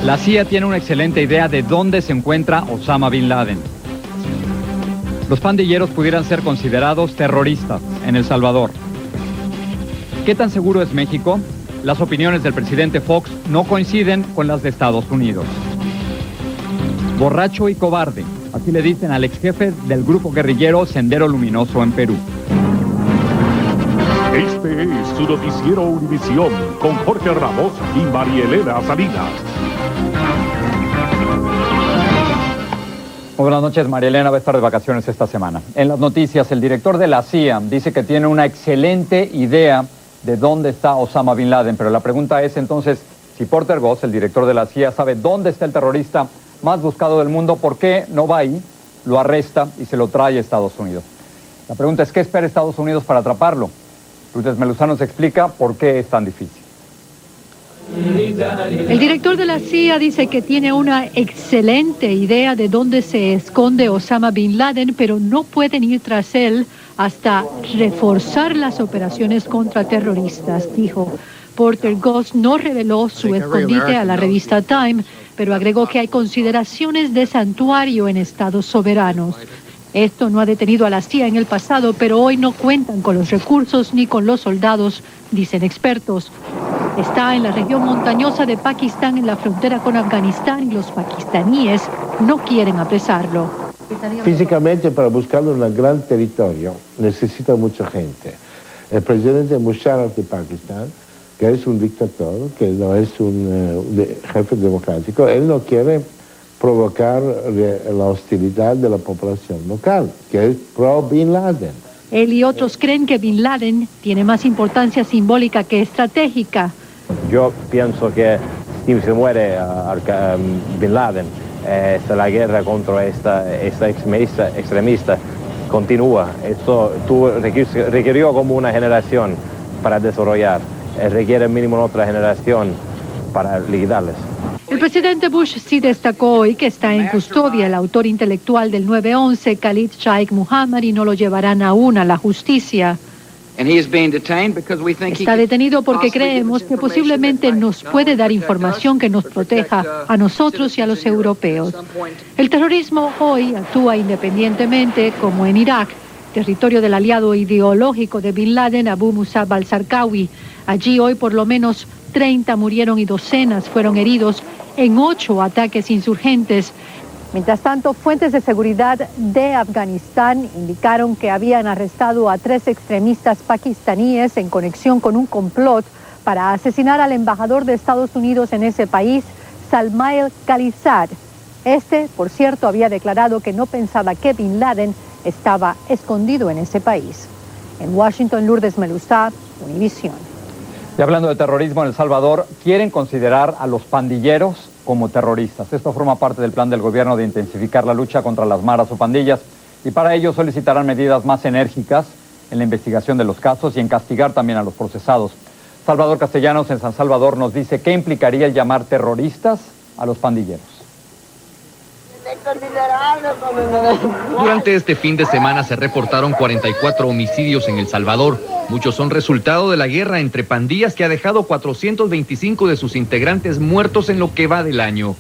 La CIA tiene una excelente idea de dónde se encuentra Osama Bin Laden. Los pandilleros pudieran ser considerados terroristas en El Salvador. ¿Qué tan seguro es México? Las opiniones del presidente Fox no coinciden con las de Estados Unidos. Borracho y cobarde, así le dicen al ex jefe del grupo guerrillero Sendero Luminoso en Perú. Este es su noticiero Univisión con Jorge Ramos y María Elena Salinas. Muy buenas noches, María Elena va a estar de vacaciones esta semana. En las noticias, el director de la CIA dice que tiene una excelente idea de dónde está Osama Bin Laden, pero la pregunta es entonces, si Porter Goss, el director de la CIA, sabe dónde está el terrorista más buscado del mundo, ¿por qué no va ahí, lo arresta y se lo trae a Estados Unidos? La pregunta es, ¿qué espera Estados Unidos para atraparlo? Lourdes Melusá nos explica por qué es tan difícil. El director de la CIA dice que tiene una excelente idea de dónde se esconde Osama Bin Laden, pero no pueden ir tras él hasta reforzar las operaciones contra terroristas, dijo. Porter Goss no reveló su escondite a la revista Time, pero agregó que hay consideraciones de santuario en estados soberanos. Esto no ha detenido a la CIA en el pasado, pero hoy no cuentan con los recursos ni con los soldados, dicen expertos. Está en la región montañosa de Pakistán, en la frontera con Afganistán, y los pakistaníes no quieren apresarlo. Físicamente, para buscarlo en un gran territorio, necesita mucha gente. El presidente Musharraf de Pakistán, que es un dictador, que no es un jefe democrático, él no quiere provocar la hostilidad de la población local, que es pro Bin Laden. Él y otros creen que Bin Laden tiene más importancia simbólica que estratégica. Yo pienso que si se muere Bin Laden, la guerra contra esta extremista continúa. Esto requirió como una generación para desarrollar. Requiere mínimo otra generación para liquidarles. El presidente Bush sí destacó hoy que está en custodia el autor intelectual del 9/11, Khalid Sheikh Mohammed, y no lo llevarán aún a la justicia. Está detenido porque creemos que posiblemente nos puede dar información que nos proteja a nosotros y a los europeos. El terrorismo hoy actúa independientemente, como en Irak, territorio del aliado ideológico de Bin Laden, Abu Musab al-Zarqawi. Allí hoy por lo menos 30 murieron y docenas fueron heridos en 8 ataques insurgentes. Mientras tanto, fuentes de seguridad de Afganistán indicaron que habían arrestado a 3 extremistas pakistaníes en conexión con un complot para asesinar al embajador de Estados Unidos en ese país, Salmail Khalilzad. Este, por cierto, había declarado que no pensaba que Bin Laden estaba escondido en ese país. En Washington, Lourdes Melusá, Univisión. Y hablando de terrorismo en El Salvador, quieren considerar a los pandilleros como terroristas. Esto forma parte del plan del gobierno de intensificar la lucha contra las maras o pandillas, y para ello solicitarán medidas más enérgicas en la investigación de los casos y en castigar también a los procesados. Salvador Castellanos en San Salvador nos dice qué implicaría el llamar terroristas a los pandilleros. Durante este fin de semana se reportaron 44 homicidios en El Salvador. Muchos son resultado de la guerra entre pandillas que ha dejado 425 de sus integrantes muertos en lo que va del año.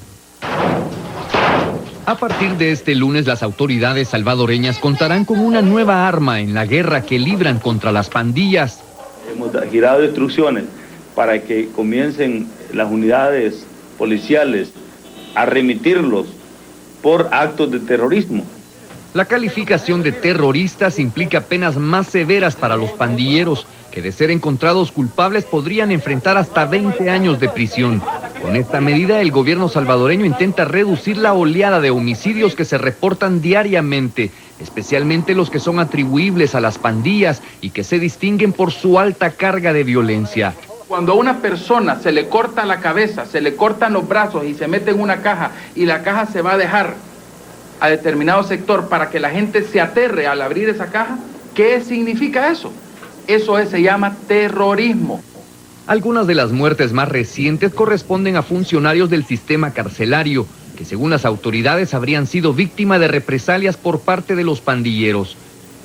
A partir de este lunes, las autoridades salvadoreñas contarán con una nueva arma en la guerra que libran contra las pandillas. Hemos girado instrucciones para que comiencen las unidades policiales a remitirlos por actos de terrorismo. La calificación de terroristas implica penas más severas para los pandilleros, que de ser encontrados culpables podrían enfrentar hasta 20 años de prisión. Con esta medida, el gobierno salvadoreño intenta reducir la oleada de homicidios que se reportan diariamente, especialmente los que son atribuibles a las pandillas y que se distinguen por su alta carga de violencia. Cuando a una persona se le corta la cabeza, se le cortan los brazos y se mete en una caja y la caja se va a dejar a determinado sector para que la gente se aterre al abrir esa caja, ¿qué significa eso? Eso se llama terrorismo. Algunas de las muertes más recientes corresponden a funcionarios del sistema carcelario, que según las autoridades habrían sido víctimas de represalias por parte de los pandilleros.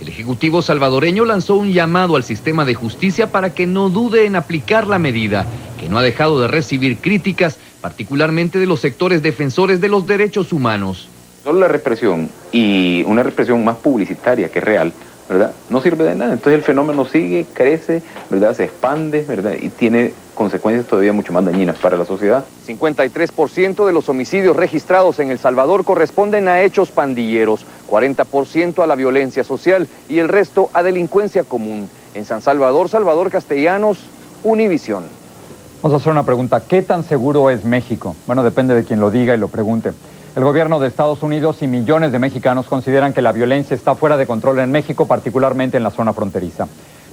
El Ejecutivo salvadoreño lanzó un llamado al sistema de justicia para que no dude en aplicar la medida, que no ha dejado de recibir críticas, particularmente de los sectores defensores de los derechos humanos. Solo la represión, y una represión más publicitaria que real, ¿verdad?, no sirve de nada. Entonces el fenómeno sigue, crece, ¿verdad?, se expande, ¿verdad?, y tiene consecuencias todavía mucho más dañinas para la sociedad. 53% de los homicidios registrados en El Salvador corresponden a hechos pandilleros, 40% a la violencia social y el resto a delincuencia común. En San Salvador, Salvador Castellanos, Univisión. Vamos a hacer una pregunta. ¿Qué tan seguro es México? Bueno, depende de quien lo diga y lo pregunte. El gobierno de Estados Unidos y millones de mexicanos consideran que la violencia está fuera de control en México, particularmente en la zona fronteriza.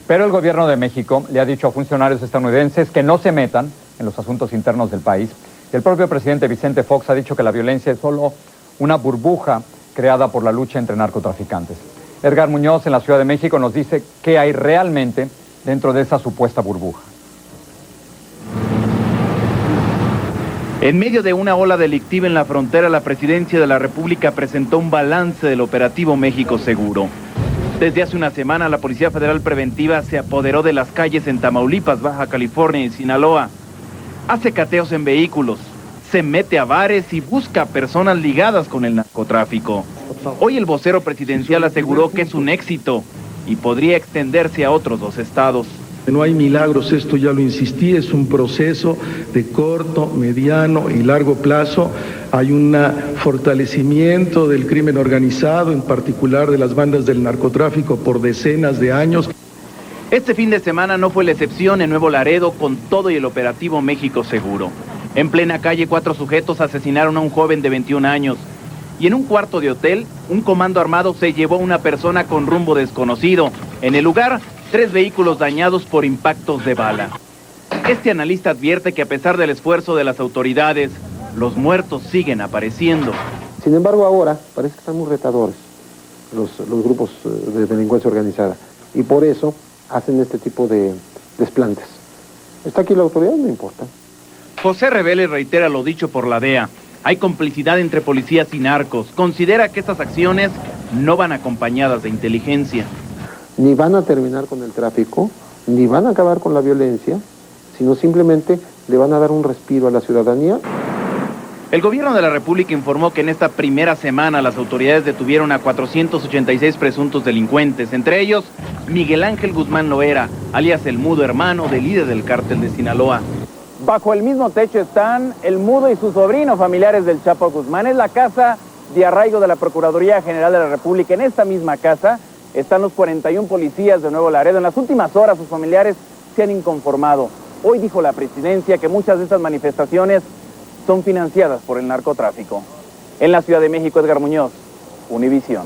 Pero el gobierno de México le ha dicho a funcionarios estadounidenses que no se metan en los asuntos internos del país. Y el propio presidente Vicente Fox ha dicho que la violencia es solo una burbuja creada por la lucha entre narcotraficantes. Edgar Muñoz, en la Ciudad de México, nos dice qué hay realmente dentro de esa supuesta burbuja. En medio de una ola delictiva en la frontera, la Presidencia de la República presentó un balance del operativo México Seguro. Desde hace una semana, la Policía Federal Preventiva se apoderó de las calles en Tamaulipas, Baja California y Sinaloa. Hace cateos en vehículos, se mete a bares y busca personas ligadas con el narcotráfico. Hoy el vocero presidencial aseguró que es un éxito y podría extenderse a otros 2 estados. No hay milagros, esto ya lo insistí, es un proceso de corto, mediano y largo plazo. Hay un fortalecimiento del crimen organizado, en particular de las bandas del narcotráfico, por decenas de años. Este fin de semana no fue la excepción en Nuevo Laredo con todo y el operativo México Seguro. En plena calle, 4 sujetos asesinaron a un joven de 21 años. Y en un cuarto de hotel, un comando armado se llevó a una persona con rumbo desconocido. En el lugar, 3 vehículos dañados por impactos de bala. Este analista advierte que a pesar del esfuerzo de las autoridades, los muertos siguen apareciendo. Sin embargo, ahora parece que están muy retadores los grupos de delincuencia organizada y por eso hacen este tipo de desplantes. ¿Está aquí la autoridad? No importa. José Rebele reitera lo dicho por la DEA. Hay complicidad entre policías y narcos. Considera que estas acciones no van acompañadas de inteligencia. Ni van a terminar con el tráfico, ni van a acabar con la violencia, sino simplemente le van a dar un respiro a la ciudadanía. El gobierno de la República informó que en esta primera semana las autoridades detuvieron a 486 presuntos delincuentes, entre ellos Miguel Ángel Guzmán Loera, alias El Mudo, hermano del líder del cártel de Sinaloa. Bajo el mismo techo están El Mudo y su sobrino, familiares del Chapo Guzmán. Es la casa de arraigo de la Procuraduría General de la República. En esta misma casa están los 41 policías de Nuevo Laredo. En las últimas horas sus familiares se han inconformado. Hoy dijo la presidencia que muchas de estas manifestaciones son financiadas por el narcotráfico. En la Ciudad de México, Edgar Muñoz, Univisión.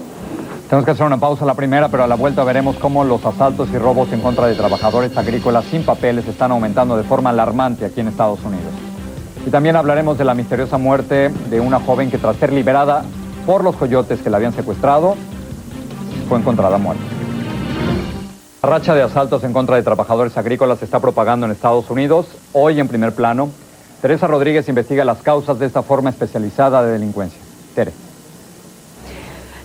Tenemos que hacer una pausa, la primera, pero a la vuelta veremos cómo los asaltos y robos en contra de trabajadores agrícolas sin papeles están aumentando de forma alarmante aquí en Estados Unidos. Y también hablaremos de la misteriosa muerte de una joven que, tras ser liberada por los coyotes que la habían secuestrado, fue encontrada muerta. La racha de asaltos en contra de trabajadores agrícolas se está propagando en Estados Unidos. Hoy, en primer plano, Teresa Rodríguez investiga las causas de esta forma especializada de delincuencia. Tere.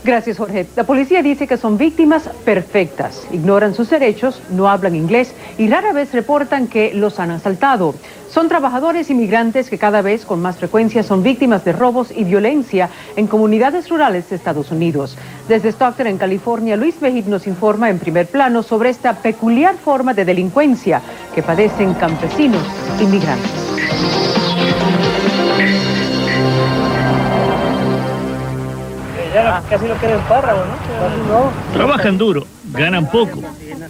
Gracias, Jorge. La policía dice que son víctimas perfectas, ignoran sus derechos, no hablan inglés y rara vez reportan que los han asaltado. Son trabajadores inmigrantes que cada vez con más frecuencia son víctimas de robos y violencia en comunidades rurales de Estados Unidos. Desde Stockton, en California, Luis Vejip nos informa en primer plano sobre esta peculiar forma de delincuencia que padecen campesinos inmigrantes. Casi no quieren párrafo, ¿no? Trabajan duro, ganan poco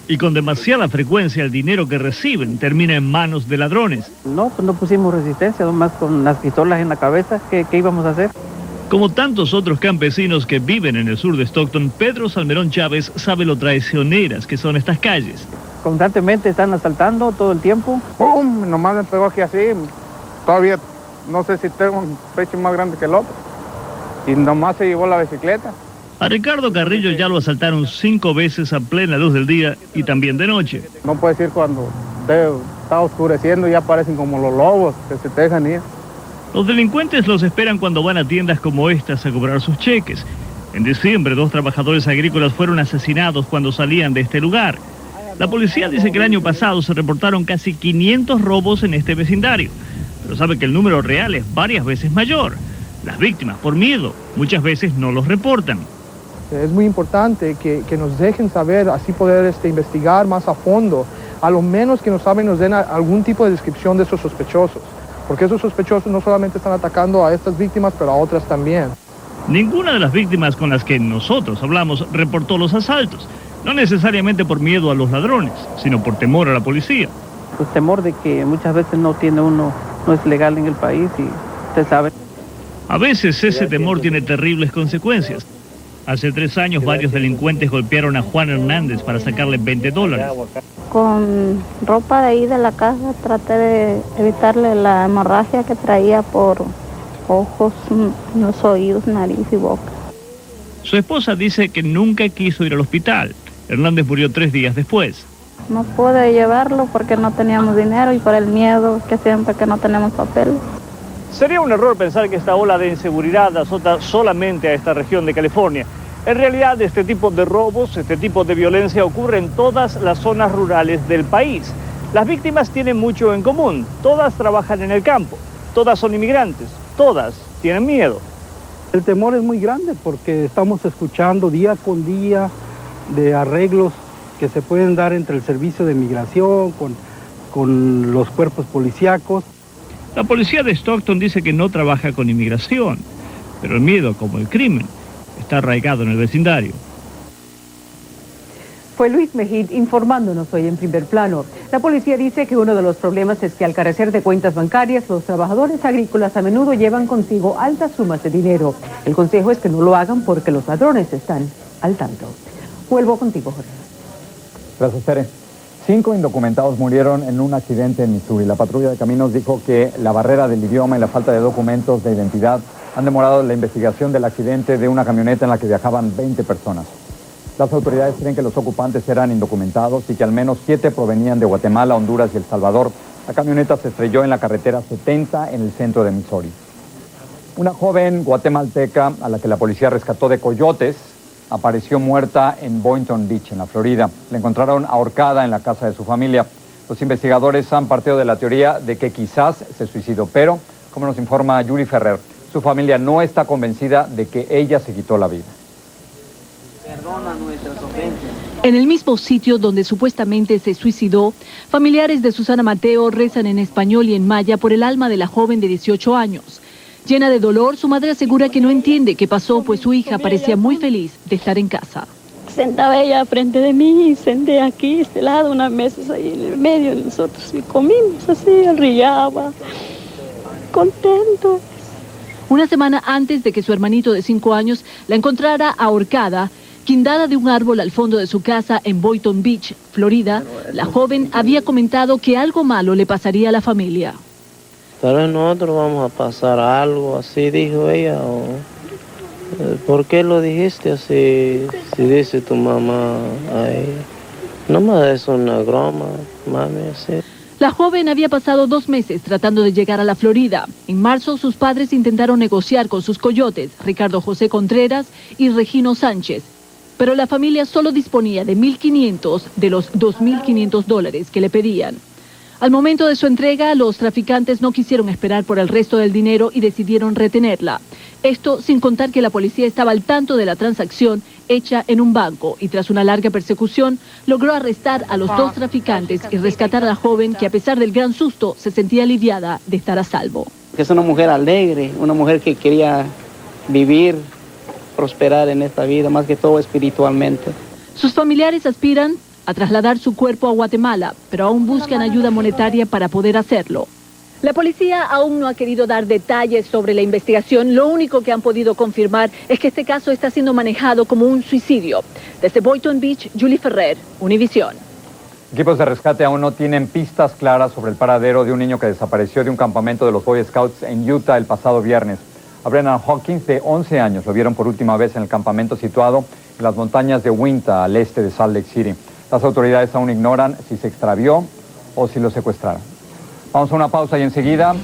y con demasiada frecuencia el dinero que reciben termina en manos de ladrones. No, pues no pusimos resistencia, nomás con las pistolas en la cabeza, ¿qué íbamos a hacer? Como tantos otros campesinos que viven en el sur de Stockton, Pedro Salmerón Chávez sabe lo traicioneras que son estas calles. Constantemente están asaltando todo el tiempo. ¡Pum! Nomás me pegó aquí así, todavía no sé si tengo un pecho más grande que el otro. Y nomás se llevó la bicicleta. A Ricardo Carrillo ya lo asaltaron 5 veces a plena luz del día y también de noche. No puedes ir cuando está oscureciendo y ya aparecen como los lobos que se te dejan ir. Los delincuentes los esperan cuando van a tiendas como estas a cobrar sus cheques. En diciembre, 2 trabajadores agrícolas fueron asesinados cuando salían de este lugar. La policía dice que el año pasado se reportaron casi 500 robos en este vecindario, pero sabe que el número real es varias veces mayor. Las víctimas, por miedo, muchas veces no los reportan. Es muy importante que nos dejen saber, así poder investigar más a fondo, a lo menos que nos den algún tipo de descripción de esos sospechosos, porque esos sospechosos no solamente están atacando a estas víctimas, pero a otras también. Ninguna de las víctimas con las que nosotros hablamos reportó los asaltos, no necesariamente por miedo a los ladrones, sino por temor a la policía. Pues temor de que muchas veces no es legal en el país y usted sabe. A veces ese temor tiene terribles consecuencias. Hace 3 años varios delincuentes golpearon a Juan Hernández para sacarle $20. Con ropa de ahí de la casa traté de evitarle la hemorragia que traía por ojos, los oídos, nariz y boca. Su esposa dice que nunca quiso ir al hospital. Hernández murió 3 días después. No pude llevarlo porque no teníamos dinero y por el miedo que siempre que no tenemos papel. Sería un error pensar que esta ola de inseguridad azota solamente a esta región de California. En realidad, este tipo de robos, este tipo de violencia ocurre en todas las zonas rurales del país. Las víctimas tienen mucho en común. Todas trabajan en el campo, todas son inmigrantes, todas tienen miedo. El temor es muy grande porque estamos escuchando día con día de arreglos que se pueden dar entre el servicio de migración con los cuerpos policíacos. La policía de Stockton dice que no trabaja con inmigración, pero el miedo, como el crimen, está arraigado en el vecindario. Fue Luis Mejid informándonos hoy en Primer Plano. La policía dice que uno de los problemas es que al carecer de cuentas bancarias, los trabajadores agrícolas a menudo llevan consigo altas sumas de dinero. El consejo es que no lo hagan porque los ladrones están al tanto. Vuelvo contigo, Jorge. Gracias, Tere. 5 indocumentados murieron en un accidente en Missouri. La patrulla de caminos dijo que la barrera del idioma y la falta de documentos de identidad han demorado la investigación del accidente de una camioneta en la que viajaban 20 personas. Las autoridades creen que los ocupantes eran indocumentados y que al menos 7 provenían de Guatemala, Honduras y El Salvador. La camioneta se estrelló en la carretera 70 en el centro de Missouri. Una joven guatemalteca a la que la policía rescató de coyotes apareció muerta en Boynton Beach, en la Florida. La encontraron ahorcada en la casa de su familia. Los investigadores han partido de la teoría de que quizás se suicidó, pero, como nos informa Yuri Ferrer, su familia no está convencida de que ella se quitó la vida. En el mismo sitio donde supuestamente se suicidó, familiares de Susana Mateo rezan en español y en maya por el alma de la joven de 18 años. Llena de dolor, su madre asegura que no entiende qué pasó, pues su hija parecía muy feliz de estar en casa. Sentaba ella frente de mí y senté aquí, este lado, unas mesas ahí en el medio de nosotros y comimos así, riaba, contentos. Una semana antes de que su hermanito de 5 años la encontrara ahorcada, guindada de un árbol al fondo de su casa en Boynton Beach, Florida, la joven había comentado que algo malo le pasaría a la familia. Tal vez nosotros vamos a pasar algo, así dijo ella. ¿Por qué lo dijiste así? Si dice tu mamá a ella. No me des una broma, mami, así. La joven había pasado 2 meses tratando de llegar a la Florida. En marzo, sus padres intentaron negociar con sus coyotes, Ricardo José Contreras y Regino Sánchez. Pero la familia solo disponía de $1,500 de los $2,500 que le pedían. Al momento de su entrega, los traficantes no quisieron esperar por el resto del dinero y decidieron retenerla. Esto sin contar que la policía estaba al tanto de la transacción hecha en un banco y tras una larga persecución logró arrestar a los 2 traficantes y rescatar a la joven que a pesar del gran susto se sentía aliviada de estar a salvo. Es una mujer alegre, una mujer que quería vivir, prosperar en esta vida, más que todo espiritualmente. Sus familiares aspiran a trasladar su cuerpo a Guatemala, pero aún buscan ayuda monetaria para poder hacerlo. La policía aún no ha querido dar detalles sobre la investigación. Lo único que han podido confirmar es que este caso está siendo manejado como un suicidio. Desde Boynton Beach, Julie Ferrer, Univisión. Equipos de rescate aún no tienen pistas claras sobre el paradero de un niño que desapareció de un campamento de los Boy Scouts en Utah el pasado viernes. A Brennan Hawkins, de 11 años, lo vieron por última vez en el campamento situado en las montañas de Uinta, al este de Salt Lake City. Las autoridades aún ignoran si se extravió o si lo secuestraron. Vamos a una pausa y enseguida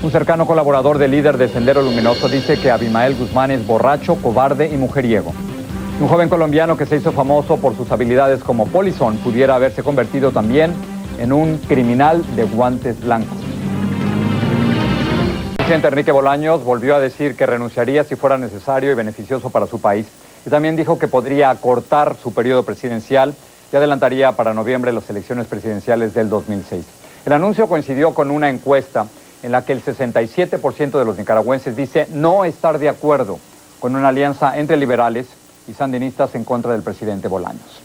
Un cercano colaborador del líder de Sendero Luminoso dice que Abimael Guzmán es borracho, cobarde y mujeriego. Un joven colombiano que se hizo famoso por sus habilidades como polizón pudiera haberse convertido también en un criminal de guantes blancos. El presidente Enrique Bolaños volvió a decir que renunciaría si fuera necesario y beneficioso para su país. Y también dijo que podría acortar su periodo presidencial y adelantaría para noviembre las elecciones presidenciales del 2006. El anuncio coincidió con una encuesta en la que el 67% de los nicaragüenses dice no estar de acuerdo con una alianza entre liberales y sandinistas en contra del presidente Bolaños.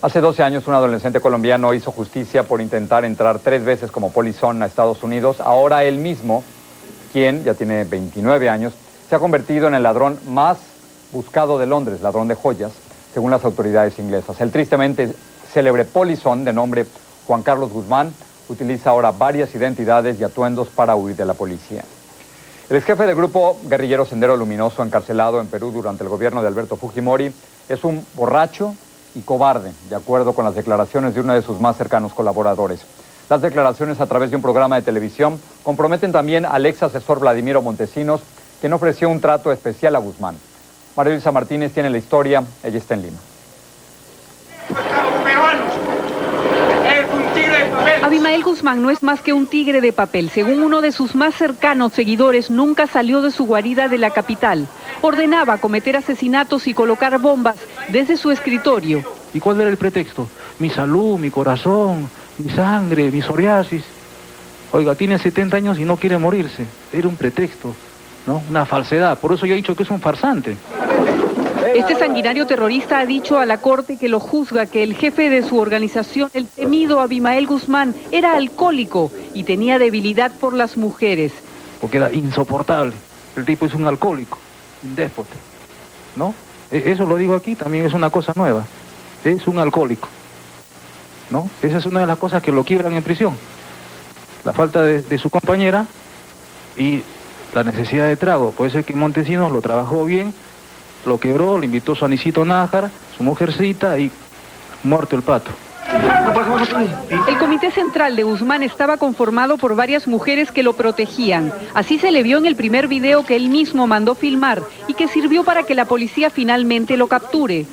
Hace 12 años un adolescente colombiano hizo justicia por intentar entrar 3 veces como polizón a Estados Unidos. Ahora él mismo, quien ya tiene 29 años, se ha convertido en el ladrón más buscado de Londres, ladrón de joyas, según las autoridades inglesas. El tristemente célebre polizón de nombre Juan Carlos Guzmán utiliza ahora varias identidades y atuendos para huir de la policía. El exjefe del grupo guerrillero Sendero Luminoso, encarcelado en Perú durante el gobierno de Alberto Fujimori, es un borracho y cobarde, de acuerdo con las declaraciones de uno de sus más cercanos colaboradores. Las declaraciones a través de un programa de televisión comprometen también al ex asesor Vladimiro Montesinos, quien ofreció un trato especial a Guzmán. María Luisa Martínez tiene la historia, ella está en Lima. Abimael Guzmán no es más que un tigre de papel. Según uno de sus más cercanos seguidores, nunca salió de su guarida de la capital. Ordenaba cometer asesinatos y colocar bombas desde su escritorio. ¿Y cuál era el pretexto? Mi salud, mi corazón, mi sangre, mi psoriasis. Oiga, tiene 70 años y no quiere morirse. Era un pretexto, ¿no? Una falsedad. Por eso yo he dicho que es un farsante. Este sanguinario terrorista ha dicho a la corte que lo juzga que el jefe de su organización, el temido Abimael Guzmán, era alcohólico y tenía debilidad por las mujeres. Porque era insoportable. El tipo es un alcohólico, un déspota, ¿no? Eso lo digo aquí, también es una cosa nueva. Es un alcohólico, ¿no? Esa es una de las cosas que lo quiebran en prisión. La falta de su compañera y la necesidad de trago. Puede ser que Montesinos lo trabajó bien, lo quebró, le invitó a su Anicito Nájar, su mujercita y muerto el pato. El comité central de Guzmán estaba conformado por varias mujeres que lo protegían. Así se le vio en el primer video que él mismo mandó filmar y que sirvió para que la policía finalmente lo capture.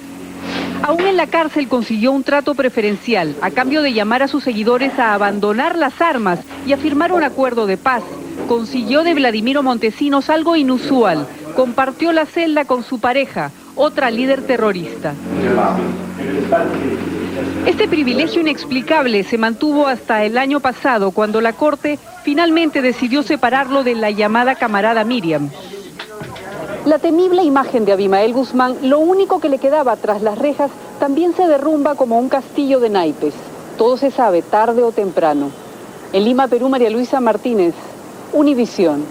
Aún en la cárcel consiguió un trato preferencial, a cambio de llamar a sus seguidores a abandonar las armas y a firmar un acuerdo de paz. Consiguió de Vladimiro Montesinos algo inusual. Compartió la celda con su pareja, otra líder terrorista. Este privilegio inexplicable se mantuvo hasta el año pasado, cuando la Corte finalmente decidió separarlo de la llamada camarada Miriam. La temible imagen de Abimael Guzmán, lo único que le quedaba tras las rejas, también se derrumba como un castillo de naipes. Todo se sabe tarde o temprano. En Lima, Perú, María Luisa Martínez, Univisión.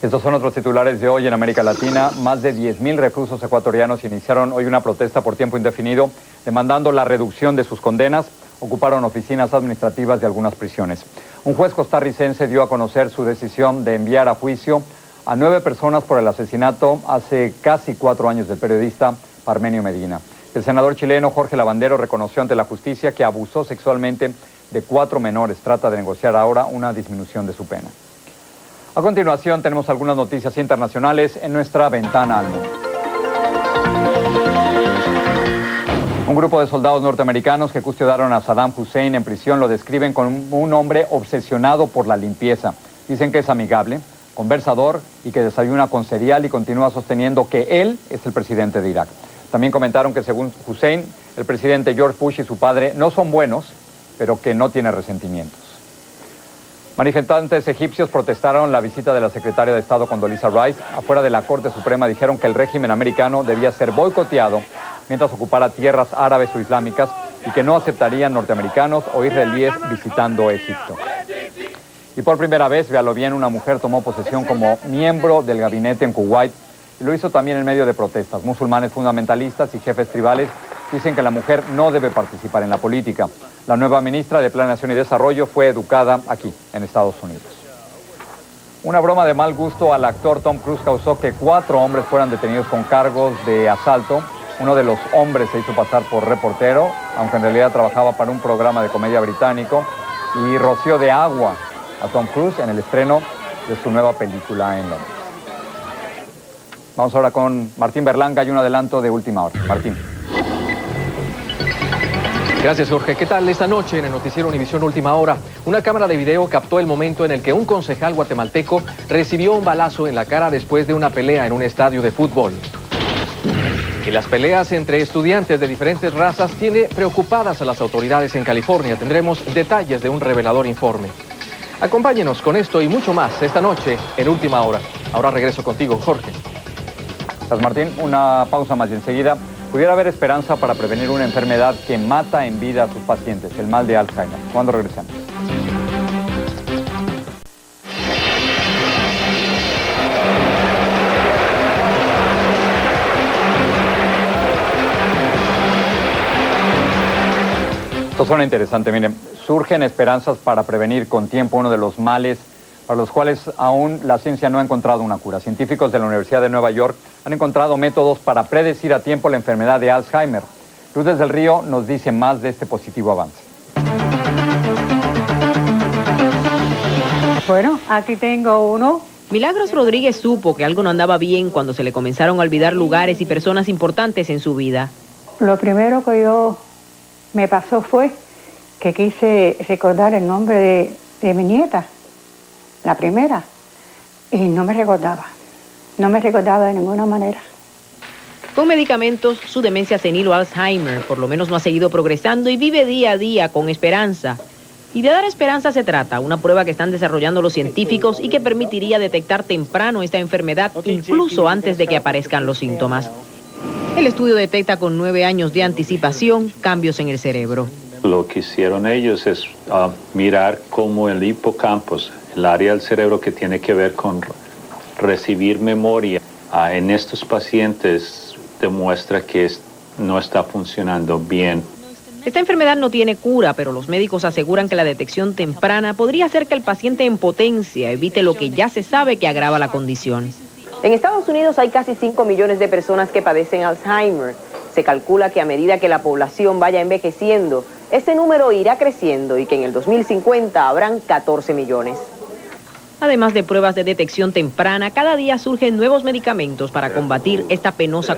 Estos son otros titulares de hoy en América Latina. Más de 10.000 reclusos ecuatorianos iniciaron hoy una protesta por tiempo indefinido, demandando la reducción de sus condenas. Ocuparon oficinas administrativas de algunas prisiones. Un juez costarricense dio a conocer su decisión de enviar a juicio a 9 personas por el asesinato hace casi 4 años del periodista Parmenio Medina. El senador chileno Jorge Lavandero reconoció ante la justicia que abusó sexualmente de 4 menores. Trata de negociar ahora una disminución de su pena. A continuación tenemos algunas noticias internacionales en nuestra ventana al mundo. Un grupo de soldados norteamericanos que custodiaron a Saddam Hussein en prisión lo describen como un hombre obsesionado por la limpieza. Dicen que es amigable, conversador y que desayuna con cereal, y continúa sosteniendo que él es el presidente de Irak. También comentaron que según Hussein, el presidente George Bush y su padre no son buenos, pero que no tiene resentimientos. Manifestantes egipcios protestaron la visita de la secretaria de Estado Condoleezza Rice. Afuera de la Corte Suprema dijeron que el régimen americano debía ser boicoteado mientras ocupara tierras árabes o islámicas y que no aceptarían norteamericanos o israelíes visitando Egipto. Y por primera vez, véalo bien, una mujer tomó posesión como miembro del gabinete en Kuwait y lo hizo también en medio de protestas. Musulmanes fundamentalistas y jefes tribales dicen que la mujer no debe participar en la política. La nueva ministra de Planeación y Desarrollo fue educada aquí, en Estados Unidos. Una broma de mal gusto al actor Tom Cruise causó que 4 hombres fueran detenidos con cargos de asalto. Uno de los hombres se hizo pasar por reportero, aunque en realidad trabajaba para un programa de comedia británico, y roció de agua a Tom Cruise en el estreno de su nueva película en Londres. Vamos ahora con Martín Berlanga y un adelanto de última hora. Martín. Gracias, Jorge. ¿Qué tal? Esta noche en el noticiero Univisión Última Hora, una cámara de video captó el momento en el que un concejal guatemalteco recibió un balazo en la cara después de una pelea en un estadio de fútbol. Y las peleas entre estudiantes de diferentes razas tiene preocupadas a las autoridades en California. Tendremos detalles de un revelador informe. Acompáñenos con esto y mucho más esta noche en Última Hora. Ahora regreso contigo, Jorge. Gracias, Martín. Una pausa más y enseguida. Pudiera haber esperanza para prevenir una enfermedad que mata en vida a sus pacientes, el mal de Alzheimer. ¿Cuándo regresamos? Esto suena interesante, miren. Surgen esperanzas para prevenir con tiempo uno de los males para los cuales aún la ciencia no ha encontrado una cura. Científicos de la Universidad de Nueva York han encontrado métodos para predecir a tiempo la enfermedad de Alzheimer. Lourdes del Río nos dice más de este positivo avance. Bueno, aquí tengo uno. Milagros Rodríguez supo que algo no andaba bien cuando se le comenzaron a olvidar lugares y personas importantes en su vida. Lo primero que me pasó fue que quise recordar el nombre de mi nieta, la primera, y no me recordaba de ninguna manera. Con medicamentos, su demencia senil o Alzheimer por lo menos no ha seguido progresando y vive día a día con esperanza. Y de dar esperanza se trata, una prueba que están desarrollando los científicos y que permitiría detectar temprano esta enfermedad, incluso antes de que aparezcan los síntomas. El estudio detecta con 9 años de anticipación cambios en el cerebro. Lo que hicieron ellos es mirar cómo el hipocampus, el área del cerebro que tiene que ver con recibir memoria, en estos pacientes demuestra que no está funcionando bien. Esta enfermedad no tiene cura, pero los médicos aseguran que la detección temprana podría hacer que el paciente en potencia evite lo que ya se sabe que agrava la condición. En Estados Unidos hay casi 5 millones de personas que padecen Alzheimer. Se calcula que a medida que la población vaya envejeciendo, este número irá creciendo y que en el 2050 habrán 14 millones. Además de pruebas de detección temprana, cada día surgen nuevos medicamentos para combatir esta penosa